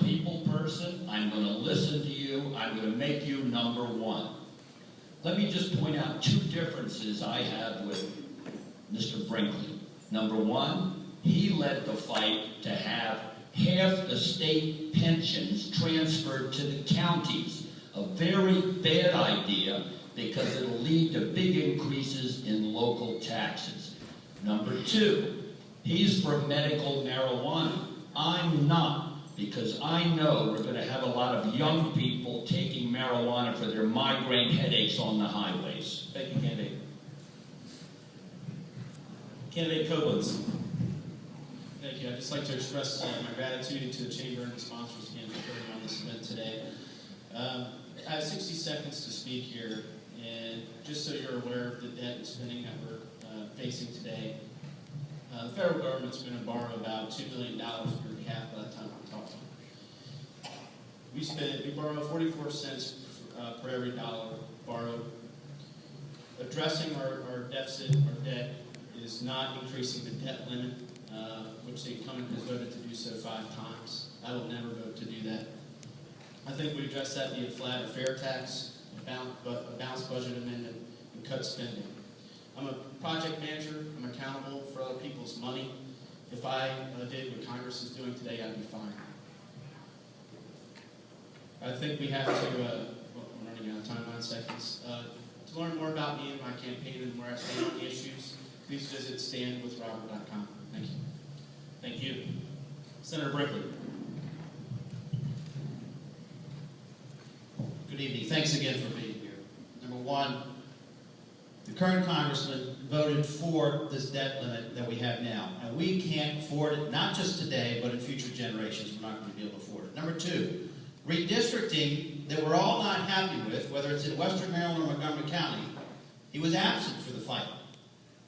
people person. I'm going to listen to you. I'm going to make you number one. Let me just point out two differences I have with Mr. Brinkley. Number one, he led the fight to have half the state pensions transferred to the counties. A very bad idea because it'll lead to big increases in local taxes. Number two, he's for medical marijuana. I'm not, because I know we're going to have a lot of young people taking marijuana for their migraine headaches on the highways. Thank you, candidate. Candidate Koblenz. Thank you. I'd just like to express my gratitude to the Chamber and the sponsors again for putting on this event today. I have 60 seconds to speak here, and just so you're aware of the debt and spending that we're facing today, the federal government's going to borrow about $2 billion per cap by the time we talk. We borrow 44 cents per every dollar borrowed. Addressing our deficit, our debt, is not increasing the debt limit, which the incumbent has voted to do so 5 times. I will never vote to do that. I think we address that via flat or fair tax, a balanced budget amendment, and cut spending. I'm a project manager. I'm accountable for other people's money. If I did what Congress is doing today, I'd be fine. I think we have to, I'm running out of time, 9 seconds. To learn more about me and my campaign and where I stand on the issues, please visit standwithrobert.com. Thank you. Thank you. Senator Brinkley. Good evening. Thanks again for being here. Number one, the current congressman voted for this debt limit that we have now, and we can't afford it, not just today, but in future generations. We're not going to be able to afford it. Number two, redistricting that we're all not happy with, whether it's in Western Maryland or Montgomery County, he was absent for the fight.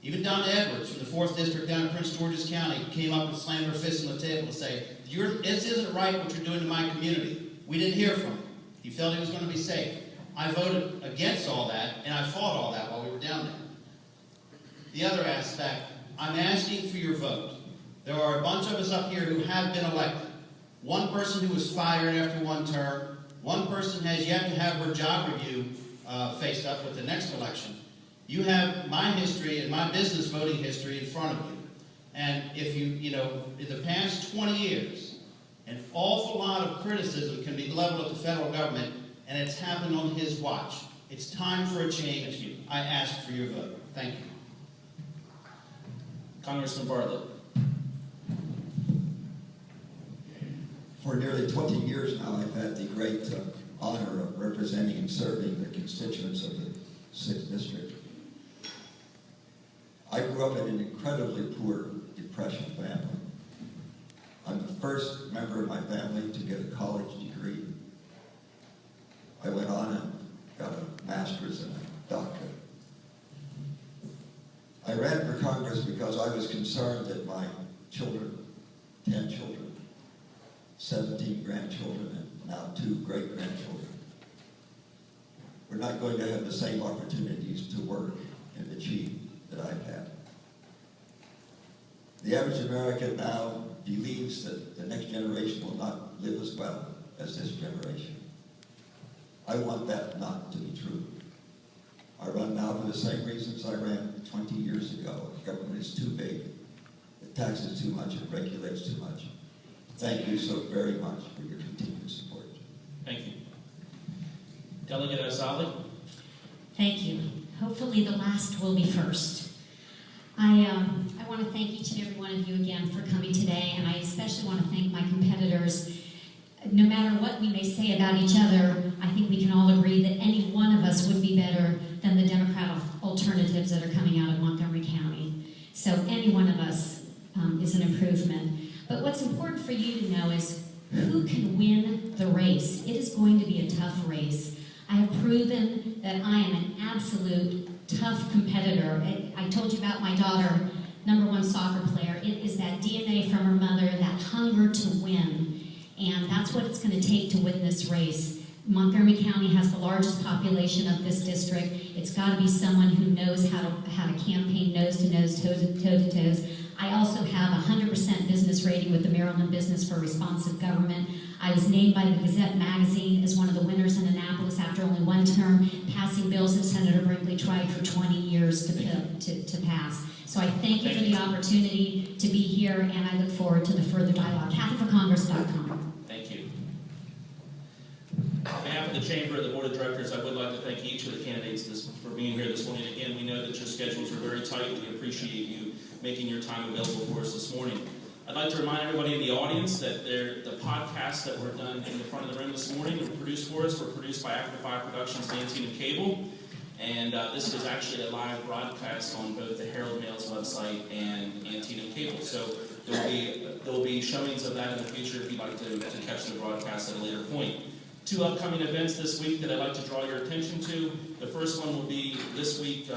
Even Donna Edwards from the 4th District down in Prince George's County came up and slammed her fist on the table to say, this isn't right what you're doing to my community. We didn't hear from him. He felt he was going to be safe. I voted against all that, and I fought all that while we were down there. The other aspect, I'm asking for your vote. There are a bunch of us up here who have been elected. One person who was fired after 1 term. One person has yet to have her job review faced up with the next election. You have my history and my business voting history in front of you. And if in the past 20 years, an awful lot of criticism can be leveled at the federal government, and it's happened on his watch. It's time for a change. I ask for your vote. Thank you. Congressman Bartlett. For nearly 20 years now, I've had the great honor of representing and serving the constituents of the 6th District. I grew up in an incredibly poor Depression family. I'm the first member of my family to get a college degree. I went on and got a master's and a doctorate. I ran for Congress because I was concerned that my children, 10 children, 17 grandchildren, and now 2 great-grandchildren, were not going to have the same opportunities to work and achieve that I've had. The average American now believes that the next generation will not live as well as this generation. I want that not to be true. I run now for the same reasons I ran 20 years ago. The government is too big, it taxes too much, it regulates too much. Thank you so very much for your continued support. Thank you. Delegate Osalie. Thank you. Hopefully the last will be first. I want to thank each and every one of you again for coming today, and I especially want to thank my competitors. No matter what we may say about each other, I think we can all agree that any one of us would be better than the Democrat alternatives that are coming out of Montgomery County. So any one of us is an improvement. But what's important for you to know is who can win the race. It is going to be a tough race. I have proven that I am an absolute tough competitor. I told you about my daughter, #1 soccer player. It is that DNA from her mother, that hunger to win. And that's what it's going to take to win this race. Montgomery County has the largest population of this district. It's got to be someone who knows how to campaign nose to nose, toe to toes. I also have a 100% business rating with the Maryland Business for Responsive Government. I was named by the Gazette magazine as one of the winners in Annapolis after only one term, passing bills that Senator Brinkley tried for 20 years to pass. So I thank you for the opportunity to be here, and I look forward to the further dialogue. CathyForCongress.com. Thank you. On behalf of the Chamber and the Board of Directors, I would like to thank each of the candidates for being here this morning. Again, we know that your schedules are very tight. We appreciate you making your time available for us this morning. I'd like to remind everybody in the audience that the podcasts that were done in the front of the room this morning were produced for us, were produced by After 5 Productions, Antietam Cable. And this is actually a live broadcast on both the Herald Mail's website and Antietam Cable. So there will be showings of that in the future if you'd like to catch the broadcast at a later point. 2 upcoming events this week that I'd like to draw your attention to. The first one will be this week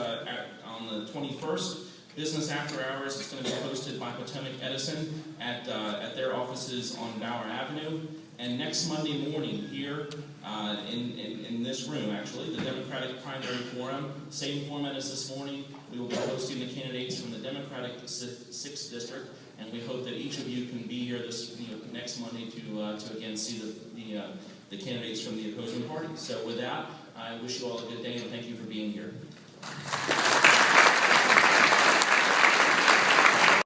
on the 21st. Business After Hours. It's going to be hosted by Potomac Edison at their offices on Bower Avenue. And next Monday morning here in this room, actually, the Democratic Primary Forum, same format as this morning. We will be hosting the candidates from the Democratic 6th District, and we hope that each of you can be here this next Monday to again see the candidates from the opposing party. So with that, I wish you all a good day and thank you for being here.